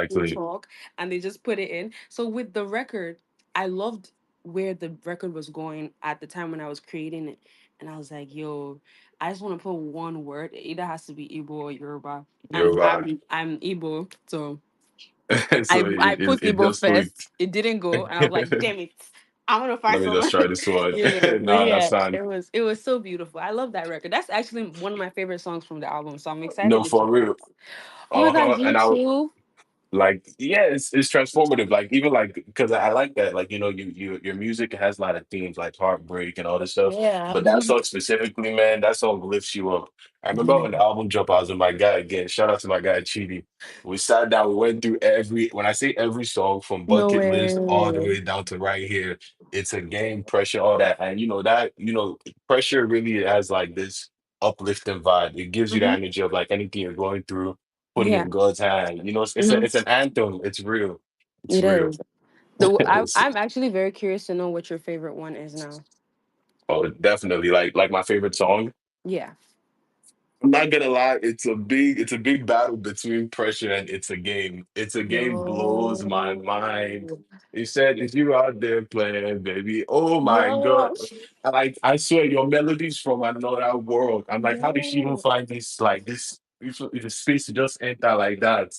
will Exactly. talk, and they just put it in. So with the record, I loved where the record was going at the time when I was creating it. And I was like, yo, I just want to put one word. It either has to be Igbo or Yoruba. You're And right. I'm Igbo, so So I it, put it Igbo just first. clicked. It didn't go, and I was like, damn it. I want to Let find me just someone. try this one. Yeah, but Nah, that's yeah, fine. it was so beautiful. I love that record. That's actually one of my favorite songs from the album. So I'm excited No, to for check it real. out. Oh my gosh, And you I too? like yeah, it's transformative. Like even like because I like that. Like you your music has a lot of themes like heartbreak and all this stuff. Yeah. But that song specifically, man, that song lifts you up. I remember when Yeah. the album dropped, I was with my guy again. Shout out to my guy Chidi. We sat down, we went through every when I say every song from No Bucket List all the way. way down to right here. It's a game, pressure, all that. And pressure really has like this uplifting vibe. It gives you Hmm. that energy of like anything you're going through putting Yeah. in God's hand. Hmm. It's an anthem. It's real. It's It real. is. It's- I'm actually very curious to know what your favorite one is now. oh, definitely. Like my favorite song. Yeah. I'm not gonna lie, it's a big battle between pressure and it's a game. It's a game blows my Yo. mind. He said, if you out there playing, baby, oh my God. Yo. I swear your melodies from another world. I'm like, how did she even Yo. find this like this the space to just enter like that?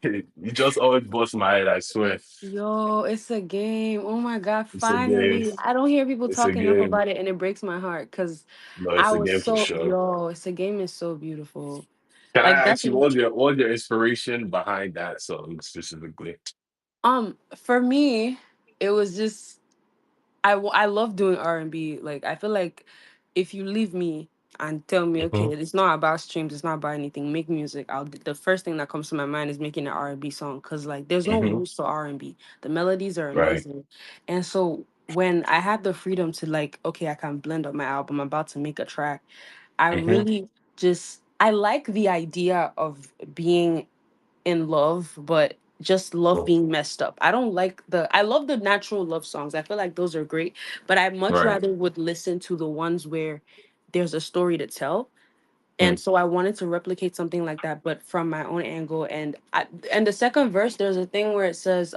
You just always bust my head, I swear. Yo, it's a game. Oh my God, It's a game. finally. I don't hear people It's a talk enough game. about it and it breaks my heart because No, I it's a was game for so, sure. yo, it's a game is so beautiful. Can I Like that's ask you what was your inspiration behind that song specifically? for me, it was just I love doing R&B. Like I feel like if you leave me and tell me, okay, Hmm. it's not about streams, it's not about anything, make music. The first thing that comes to my mind is making an R&B song because like there's no Hmm. rules to R&B. The melodies are Right. amazing, and so when I had the freedom to like, okay, I can blend up my album. I'm about to make a track. I Hmm. really just I like the idea of being in love, but just love being messed up. I love the natural love songs. I feel like those are great, but I much Right. rather would listen to the ones where there's a story to tell. And Mm. so I wanted to replicate something like that, but from my own angle. And the second verse, there's a thing where it says,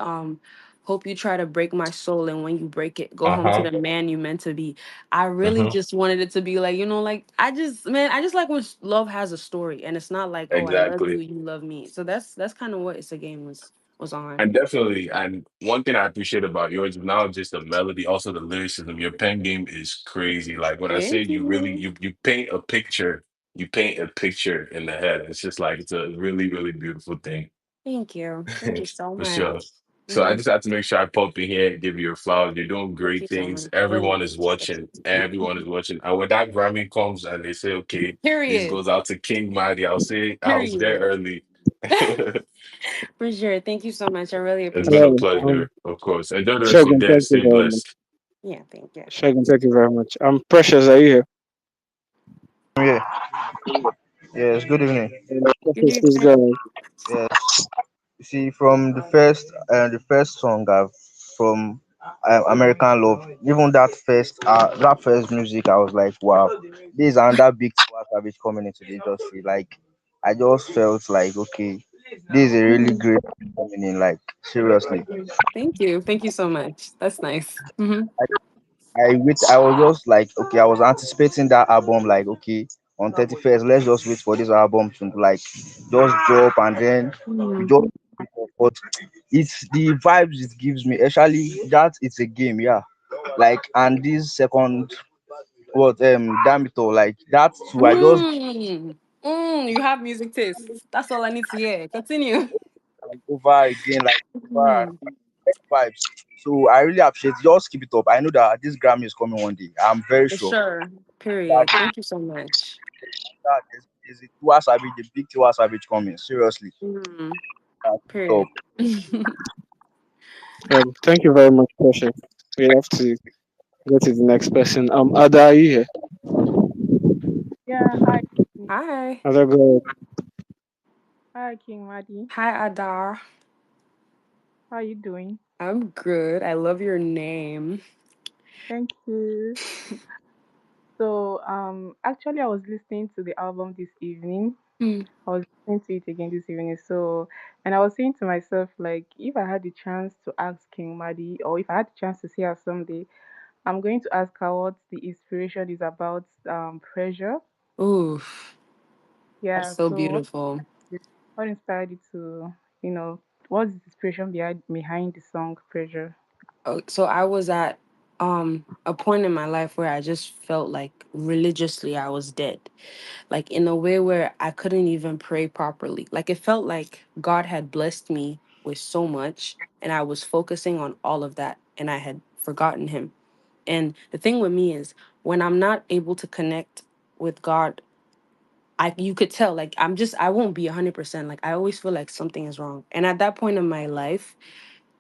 hope you try to break my soul, and when you break it, go home to Uh-huh. the man you meant to be. I really Hmm. just wanted it to be like, like I just like when love has a story and it's not like, oh, I love you, Exactly. you love me. So that's kind of what It's a Game was on. And definitely, and one thing I appreciate about yours is not just the melody, also the lyricism. Your pen game is crazy. Like when I say Thank you really you. you paint a picture, you paint a picture in the head. It's just like it's a really, really beautiful thing. Thank you. Thank you so For sure. much. So I Hmm. just had to make sure I pop in here and give you your flowers. You're doing Thank great you so things. much. I really Everyone is appreciate watching. it. Everyone is watching. And when that Grammy comes and they say, okay, this Period. goes out to King Madi, I'll say I was there Period. early. It's For sure. Thank you so much. I really been a appreciate Hello. it. pleasure, of course. Enjoy the rest of your Shogun, day. thank you Stay very much. blessed. Yeah, thank you. Shogun, thank you very much. Precious, are you here? Yeah, yes, good evening. Good Precious, please go evening. ahead. Yes, you see, from the first song from American Love, even that first music, I was like, wow, this is another big Tiwa Savage coming into the industry. Like, I just felt like, okay, this is a really Mhm. great coming in. Like, seriously, Thank you. Thank you so much. That's nice. Hmm. I was just like, okay, I was anticipating that album, like, okay, on 31st, let's just wait for this album to like just drop and then you Hmm. just but it's the vibes it gives me, actually that it's a game, yeah. Like, and this second what Damito, like that too, I just Mm. You have music tastes. That's all I need to hear. Continue. like, over again, like over and Mhm. vibes. So I really appreciate, just keep it up. I know that this Grammy is coming one day. I'm very For sure sure. that Period. Thank you so much. there's a Tiwa Savage, the big Tiwa Savage coming. Seriously. Mm. Keep it up. Period. Thank you very much, Precious. We have to go to the next person. Ada, are you here? Yeah, hi. Hi. Ada, go ahead. Hi, King Madi. Hi, Adar. How you doing? I'm good. I love your name. Thank you. So, actually, I was listening to the album this evening, Hmm. I was listening to it again this evening. So, and I was saying to myself, like, if I had the chance to ask King Madi, or if I had the chance to see her someday, I'm going to ask her what the inspiration is about pressure. Ooh, that's Yeah. so So, beautiful. what inspired you to, you know, what's the inspiration behind the song Pressure? So I was at a point in my life where I just felt like religiously I was dead. Like in a way where I couldn't even pray properly. Like it felt like God had blessed me with so much and I was focusing on all of that and I had forgotten him. And the thing with me is when I'm not able to connect with God, I you could tell like I won't be 100%. Like I always feel like something is wrong. And at that point in my life,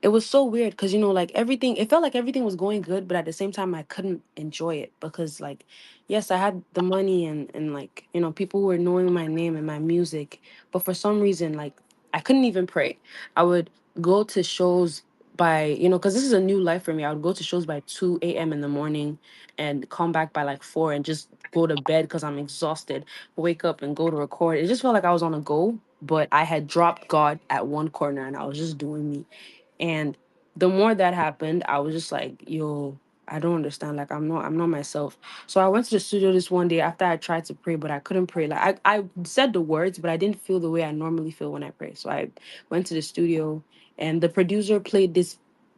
it was so weird because like everything it felt like everything was going good, but at the same time I couldn't enjoy it because like yes, I had the money and like people were knowing my name and my music, but for some reason like I couldn't even pray. I would go to shows by because this is a new life for me. I would go to shows by 2 a.m. in the morning and come back by like 4 and just go to bed because I'm exhausted, wake up and go to record. It just felt like I was on a go, but I had dropped God at one corner and I was just doing me. And the more that happened, I was just like, yo, I don't understand. Like I'm not myself. So I went to the studio this one day after I tried to pray, but I couldn't pray. Like I said the words, but I didn't feel the way I normally feel when I pray. So I went to the studio and the producer played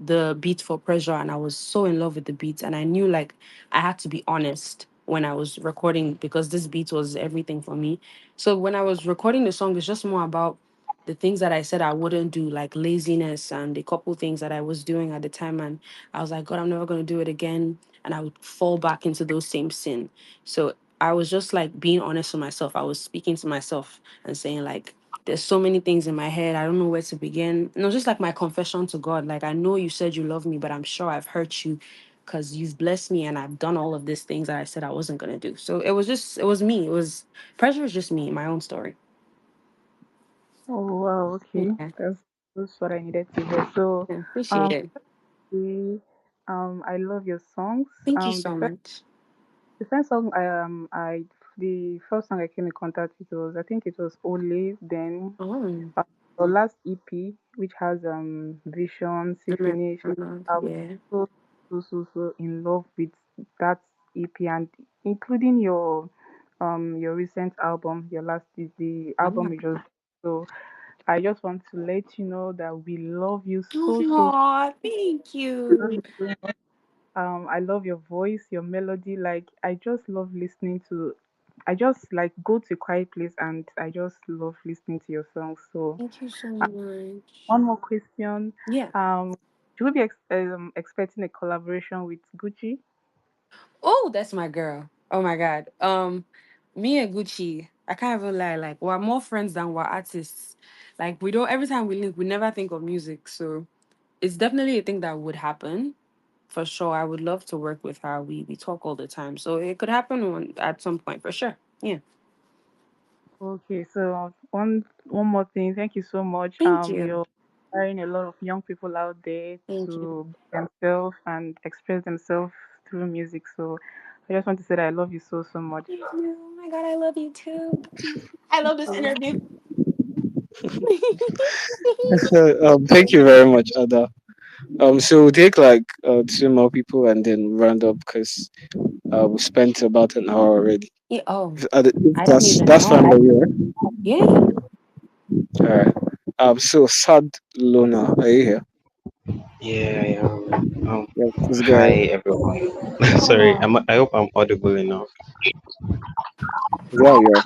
the beat for pressure and I was so in love with the beats and I knew like I had to be honest when I was recording because this beat was everything for me. So when I was recording the song, it's just more about the things that I said I wouldn't do, like laziness and a couple things that I was doing at the time. And I was like, God, I'm never going to do it again. And I would fall back into those same sin. So I was just like being honest with myself. I was speaking to myself and saying, like, there's so many things in my head. I don't know where to begin. No, just like my confession to God. Like, I know you said you love me, but I'm sure I've hurt you because you've blessed me and I've done all of these things that I said I wasn't going to do. So it was me. Pressure was just me, my own story. Oh wow, okay. Yeah. That's what I needed to hear. So, Yeah, appreciate um, it. the, I love your songs. Thank you The so first much. the first song the first song I came in contact with was, I think it was Ole. Then Oh, your last EP, which has Vision, See Finish. Like, I was yeah. so in love with that EP, and including your recent album, your last the album you Oh, just. So I just want to let you know that we love you so. aw, thank We love you. you so much. I love your voice, your melody. Like, I just love listening to. I just like go to a quiet place and I just love listening to your songs. So, Thank you so uh, much. one more question. Yeah. Should we be expecting a collaboration with Gucci? Oh, that's my girl. Oh my God. Me and Gucci, I can't even lie. Like, we're more friends than we're artists. Like, we don't. Every time we link, we never think of music. So it's definitely a thing that would happen for sure. I would love to work with her. We talk all the time, so it could happen at some point for sure. Yeah. Okay, so one more thing. Thank you so much. Thank you. You're inspiring a lot of young people out there Thank you. to be themselves and express themselves through music. So I just want to say that I love you so much. Thank you. Oh my God, I love you too. I love this So, interview. Thank you very much, Ada. So we'll take like two more people and then round up because we spent about an hour already. Yeah, oh, If I didn't even that's fine know. by you, right? Yeah. All right. So Sad Lona, are you here? Yeah, I am. Yeah, please go Hi ahead. everyone. Sorry, Oh, I hope I'm audible enough. Yeah, yeah.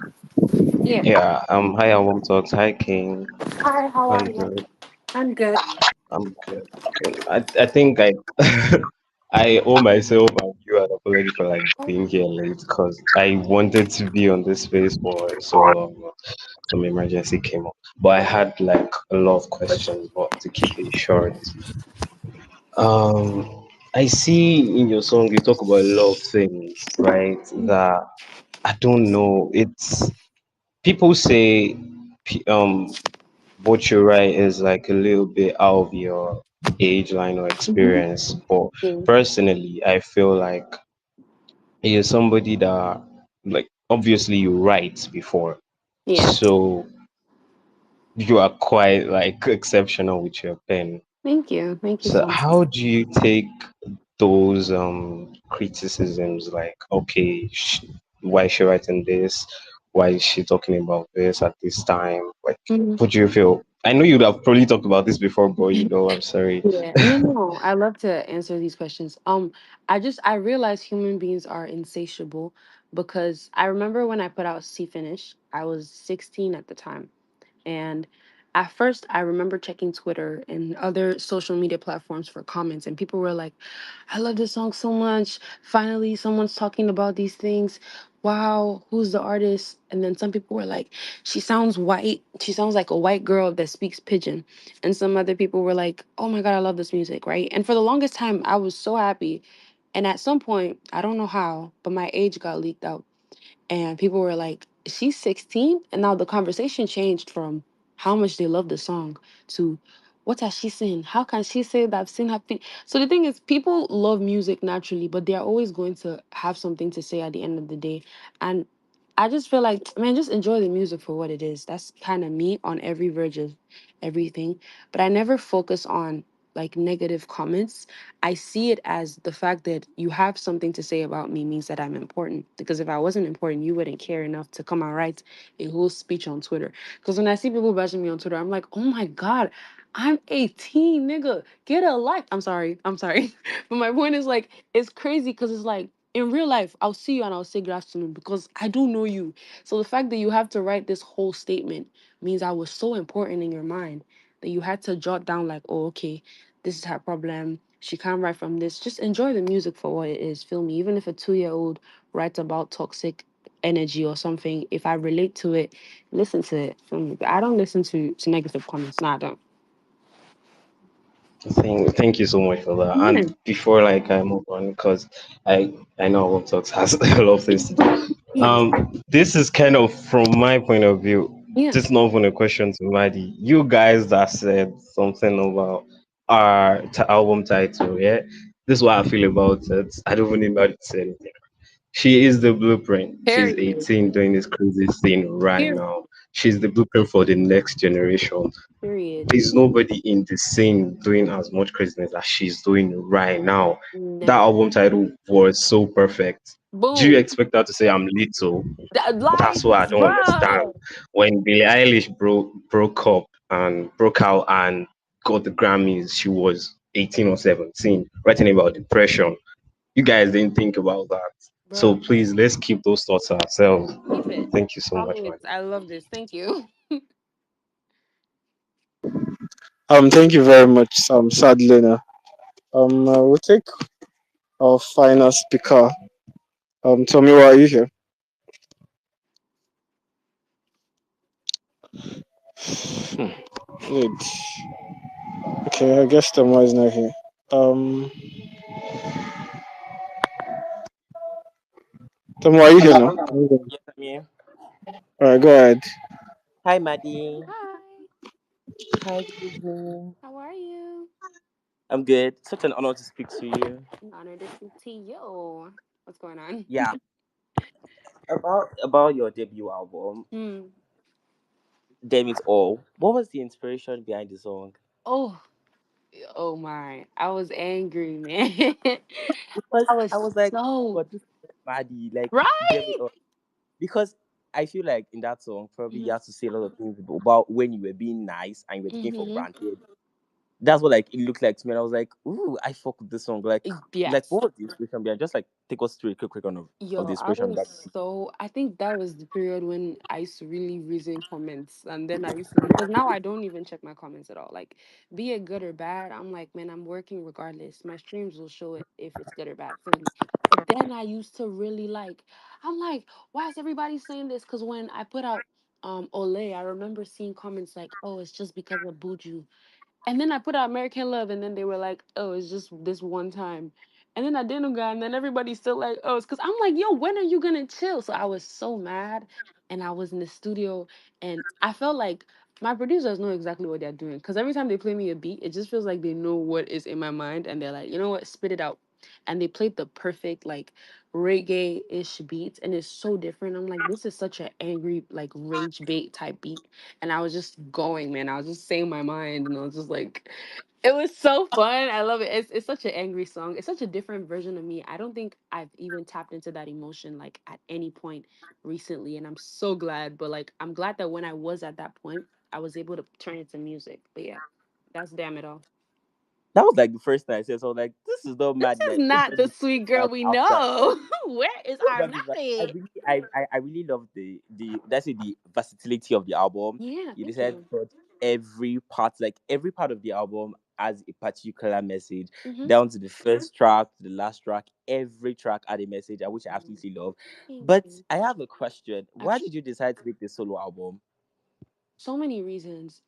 yeah. Yeah. Hi, Warm Talks. Hi, King. Hi, how are I'm you? good. I'm good. I'm good. I think I owe myself and you an apology for like being here late because I wanted to be on this space for so long. Some emergency came up, but I had like a lot of questions. But to keep it short, I see in your song you talk about a lot of things, right? That I don't know. It's people say what you write is like a little bit out of your age line or Mm-hmm. experience. But Yeah. personally, I feel like you're somebody that like obviously you write before. Yeah. So you are quite like exceptional with your pen. Thank you. Thank you So so much. how do you take those criticisms like, okay, why is she writing this? Why is she talking about this at this time? Like, Mhm. what do you feel? I know you'd have probably talked about this before, but I'm sorry. Yeah. No, no. I love to answer these questions. I realize human beings are insatiable because I remember when I put out C Finish, I was 16 at the time. And at first, I remember checking Twitter and other social media platforms for comments, and people were like, I love this song so much. Finally, someone's talking about these things. Wow, who's the artist? And then some people were like, she sounds white. She sounds like a white girl that speaks pigeon. And some other people were like, oh my God, I love this music, right? And for the longest time, I was so happy. And at some point, I don't know how, but my age got leaked out and people were like, she's 16. And now the conversation changed from how much they love the song to what has she seen? How can she say that I've seen her? So the thing is, people love music naturally, but they're always going to have something to say at the end of the day. And I just feel like, man, just enjoy the music for what it is. That's kind of me on every verge of everything. But I never focus on like negative comments. I see it as the fact that you have something to say about me means that I'm important. Because if I wasn't important, you wouldn't care enough to come and write a whole speech on Twitter. Because when I see people bashing me on Twitter, I'm like, oh my God, I'm 18, nigga. Get a life. I'm sorry. I'm sorry. But my point is like, it's crazy because it's like, in real life, I'll see you and I'll say good afternoon because I do know you. So the fact that you have to write this whole statement means I was so important in your mind that you had to jot down like, oh, okay, this is her problem. She can't write from this. Just enjoy the music for what it is. Feel me? Even if a 2 year old writes about toxic energy or something, if I relate to it, listen to it. Feel me? But I don't listen to negative comments. Nah, I don't. Thank you so much for that. Yeah. And before like I move on, because I know World Talks has a lot of things to do. Yeah. This is kind of from my point of view. Yeah. This is not even a question to Madi. You guys that said something about our album title, yeah. This is what I feel about it. I don't even need Madi to say anything. She is the blueprint. She's Period. 18 doing this crazy thing right Period. now. She's the blueprint for the next generation. Period. There's nobody in the scene doing as much craziness as she's doing right now. That Never. album title was so perfect. Do you Boom. expect her to say I'm little? Like, That's what I don't understand. bruh. When Billie Eilish broke up and broke out and got the Grammys, she was 18 or 17, writing about depression. You guys didn't think about that. So Bruh. please let's keep those thoughts to ourselves. Keep it. Thank you so much, man. Afrobeats. I love this. Thank you. Thank you very much, Sadlina. We'll take our final speaker. Tommy, why are you here? Hmm. Good. Okay, I guess Tommy is not here. Um, Tommy, are you here now? Hello. Yes, I'm here. All right, go ahead. Hi, Maddie. Hi. Hi, good evening. How are you? I'm good. Such an honor to speak to you. An honor to speak to you. What's going on? Yeah, about your debut album, Hmm. Damn It All. What was the inspiration behind the song? Oh, oh my. I was angry, man. Because I I was was like, so "What this is Maddie? Like, Damn It right. All." Because I feel like in that song, probably you Mm-hmm. have to say a lot of things about when you were being nice and you were taken for Mm-hmm. granted. That's what like it looked like to me. And I was like, "Ooh, I fuck with this song." Like Yes. what was the inspiration behind? Just like take us through a quick on of the Yo, I inspiration was behind. so I think that was the period when I used to really reason comments and then I used to because now I don't even check my comments at all. Like be it good or bad, I'm like, man, I'm working regardless. My streams will show it if it's good or bad for me. But then I used to really like I'm like, why is everybody saying this? Because when I put out Olay, I remember seeing comments like, oh, it's just because of Buju. And then I put out American Love, and then they were like, "Oh, it's just this one time." And then I didn't go, and then everybody's still like, "Oh, it's because I'm like, yo, when are you gonna chill?" So I was so mad, and I was in the studio, and I felt like my producers know exactly what they're doing. Because every time they play me a beat, it just feels like they know what is in my mind, and they're like, you know what, spit it out. and they played the perfect like reggae-ish beats, and it's so different. I'm like, this is such an angry like rage bait type beat, and I was just going, man. I was just saying my mind, and I was just like, it was so fun. I love it. It's such an angry song. It's such a different version of me. I don't think I've even tapped into that emotion like at any point recently, and I'm so glad. But like, I'm glad that when I was at that point, I was able to turn it to music. But yeah, that's damn it all. That was like the first time I said, so I was like, this is not This Maddie. is Like, let not me the just sweet girl start we after. know. Where is our But it's like I Maddie? really I really love the that's it, the versatility of the album. Yeah, You thank decided you. to put every part, like every part of the album has a particular message, Mm-hmm. down to the first track to the last track. Every track had a message, which I absolutely love. Thank But you. I have a question. Why Actually, did you decide to make this solo album? so many reasons.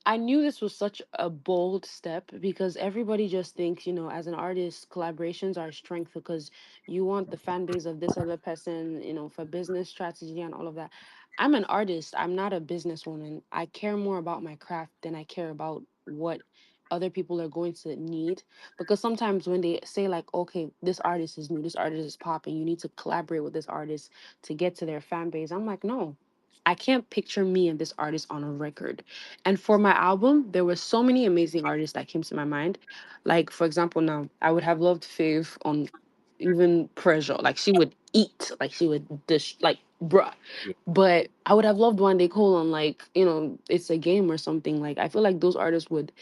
I knew this was such a bold step because everybody just thinks, as an artist, collaborations are a strength because you want the fan base of this other person, for business strategy and all of that. I'm an artist. I'm not a businesswoman. I care more about my craft than I care about what other people are going to need. Because sometimes when they say like, okay, this artist is new, this artist is popping, you need to collaborate with this artist to get to their fan base. I'm like, no, I can't picture me and this artist on a record. And for my album, there were so many amazing artists that came to my mind. Like, for example, now I would have loved Faith on even Pressure. Like she would eat, like she would dish, like bruh. Yeah. But I would have loved One Day Cole on like, It's a Game or something. Like I feel like those artists would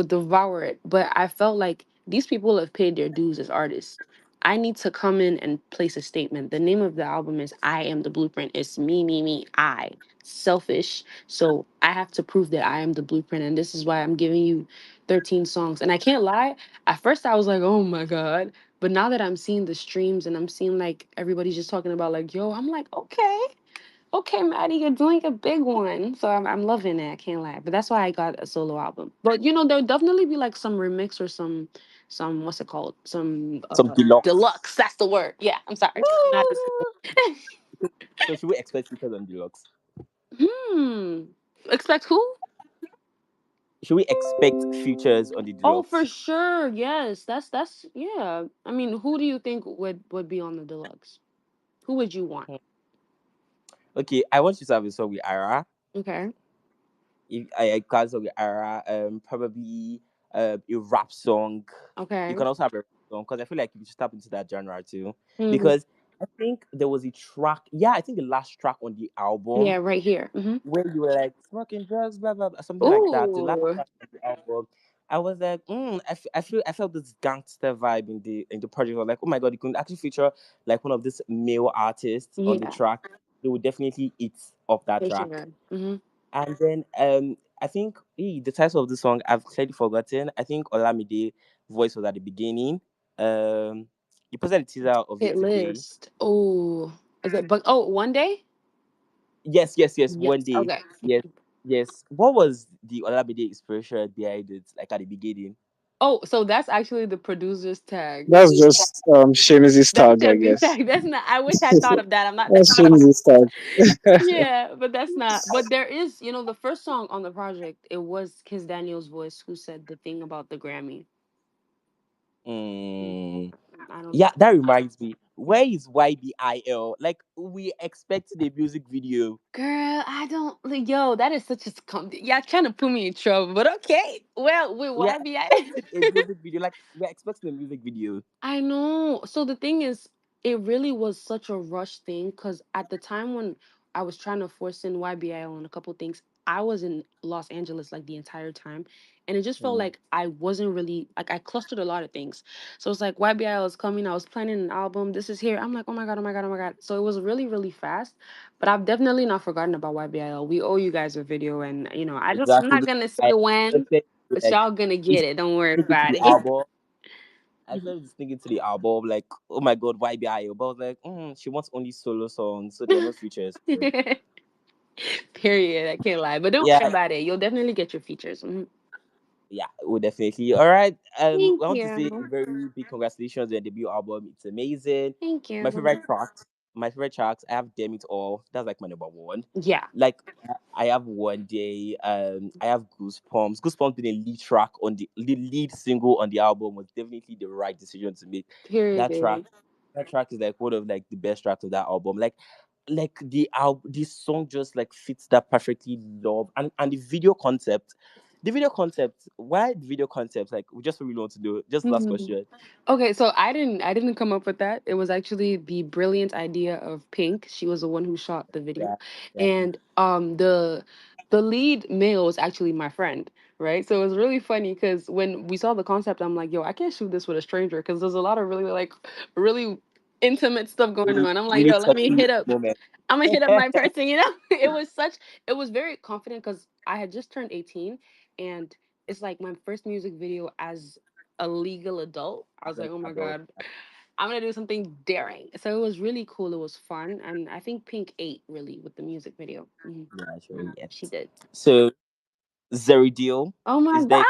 devour it. But I felt like these people have paid their dues as artists. I need to come in and place a statement. The name of the album is I Am the Blueprint. It's me, me, me, I. Selfish. So I have to prove that I am the blueprint. And this is why I'm giving you 13 songs. And I can't lie, at first I was like, oh my God. But now that I'm seeing the streams and I'm seeing like everybody's just talking about like, yo, I'm like, okay, okay, Maddie, you're doing a big one. So I'm loving it. I can't lie. But that's why I got a solo album. But there'll definitely be like some remix or some what's it called? Some Some deluxe. deluxe. That's the word. Yeah, I'm sorry. I'm not as So should we expect features on deluxe? Hmm. Expect who? Should we expect features on the Oh, for deluxe? sure. Yes. That's yeah. I mean, who do you think would be on the deluxe? Who would you want? Okay, I want you to have a song with Ira. Okay. If I can song with Ira, probably a rap song. You Okay. can also have a rap song because I feel like you should tap into that genre too. Hmm. Because I think there was a track. Yeah, I think the last track on the Yeah, album right here. where you were like smoking drugs, blah blah, blah something like that. The last Ooh. track on the album, I was like, I felt this gangster vibe in the project. I was like, oh my god, you can actually feature like one of these male artists on the Yeah, track. They would definitely eat off that for track. sure. Hmm. And then I think the title of the song I've clearly forgotten. I think Olamide voice was at the beginning. You posted a teaser of it Hit today. list. Oh, is it? But oh, one day. Yes, yes, yes. One Yes. day. Okay. Yes, yes. What was the Olamide inspiration behind it? Like at the beginning. Oh, so that's actually the producer's tag. That's just Seamus' That's tag, I Chevy guess. tag. That's not. I wish I thought of that. I'm not. That's That's not on. Seamus' tag. Yeah, but that's not. But there is. The first song on the project. It was Kiss Daniel's voice who said the thing about the Grammy. Mm, Mm. I don't Yeah, think. that reminds me. Where is YBIL? Like we expected a music video. Girl, I don't. Like, yo, that is such a. Y'all trying to put me in trouble, but okay. Well, with We are YBI. expecting a music video. Like we're expecting a music video. I know. So the thing is, it really was such a rush thing because at the time when I was trying to force in YBL on a couple things, I was in Los Angeles like the entire time. And it just felt Mm. like I wasn't really like I clustered a lot of things. So it's like YBL is coming. I was planning an album. This is here. I'm like, oh my God, oh my God, oh my God. So it was really, really fast. But I've definitely not forgotten about YBL. We owe you guys a video. And, I'm Exactly. not going to say I when, expected but like y'all going to it's get it. Don't worry thinking to about the it. album. I started just thinking to the album, like, oh my god, YBIO. But I was like, she wants only solo songs, so there are no features. So, Period. I can't lie. But don't worry yeah, about it. You'll definitely get your features. Mhm. yeah, we definitely. All right. I Thank want to say a you. very big congratulations on your debut album. It's amazing. Thank My you. favorite track. my favorite tracks, I have Damn It All. That's like my number one. Yeah. Like I have One Day. I have Goosebumps. Goosebumps being a lead track on the lead single on the album was definitely the right decision to make. That track, Period. that track is like one of like the best tracks of that album. Like the album, this song just like fits that perfectly. Love and the video concept. The video concept. Why the video concept? Like we just really want to know. Just last Mhm. question. Okay, so I didn't come up with that. It was actually the brilliant idea of Pink. She was the one who shot the video. Yeah, yeah, And the lead male is actually my friend, right? So it was really funny because when we saw the concept, I'm like, yo, I can't shoot this with a stranger because there's a lot of really intimate stuff going really, on. I'm like, really yo, let me touching hit up. moment. I'm gonna hit up my person, you know? It was very confident because I had just turned 18 and it's like my first music video as a legal adult. I was As an like, oh my adult. God, I'm gonna do something daring. So it was really cool. It was fun. And I think Pink ate really with the music video. Yeah, sure, yeah. She did. So Zeridio, Oh my is God. there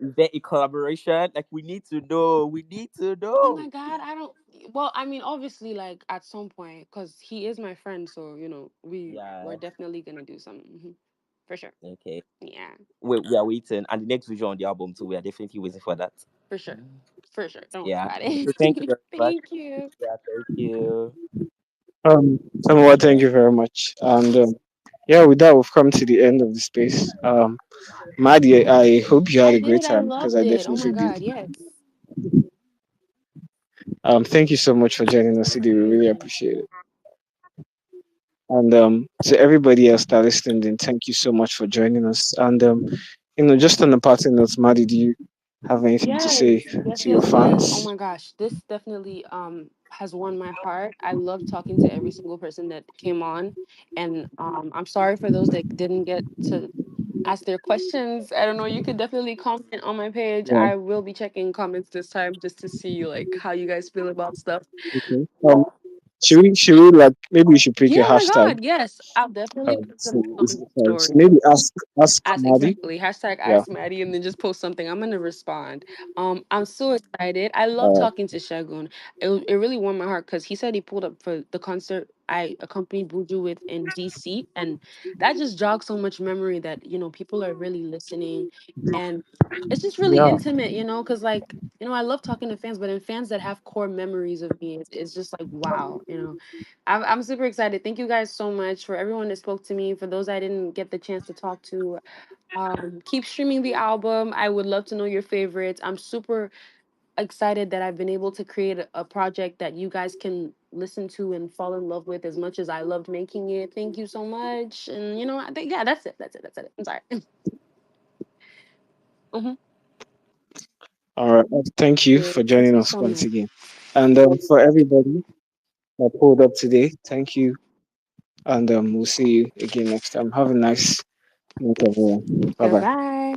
is there a collaboration? Like we need to know. We need to Oh know. my God. I don't, well, I mean, obviously, like at some point, because he is my friend. So, we're Yeah. definitely gonna do something. For sure. Okay. Yeah, We are waiting, and the next visual on the album too. We are definitely waiting for that. for sure. For sure. Don't worry Yeah. about So thank you it. very much. Thank you. Yeah. Thank you. Samuel, thank Yeah. you very much. And yeah, with that, we've come to the end of the space. Madi, I hope you had I a great did. I time because loved I it. Oh my definitely did. God. Yes. Thank you so much for joining us today. We really appreciate it. And to everybody else that listened in, thank you so much for joining us. And just on the parting notes, Madi, do you have anything to Yes, say yes, to your yes, yes. Oh fans? my gosh, this definitely has won my heart. I love talking to every single person that came on, and I'm sorry for those that didn't get to ask their questions. I don't know. You could definitely comment on my page. Yeah. I will be checking comments this time just to see like how you guys feel about stuff. Okay. Should we like maybe we should pick Yeah, a oh my hashtag? God, yes, I'll definitely put So, them on the so story. maybe ask Ask Madi. exactly. Hashtag Yeah. ask Maddie and then just post something. I'm gonna respond. I'm so excited. I love Uh, talking to Shagun. It really warmed my heart because he said he pulled up for the concert I accompanied Buju with in DC, and that just jogged so much memory that people are really listening, and it's just really yeah. intimate, because like I love talking to fans, but in fans that have core memories of me, it's just like wow. I'm super excited. Thank you guys so much for everyone that spoke to me. For those I didn't get the chance to talk to, keep streaming the album. I would love to know your favorites. I'm super excited that I've been able to create a project that you guys can listen to and fall in love with as much as I loved making it. Thank you so much. And I think yeah, that's it. That's it. That's it. I'm sorry. hmm All right. Thank you for Thank joining you us so once much. again. And for everybody that pulled up today, thank you. And we'll see you again next time. Have a nice night, everyone. Bye bye. Goodbye.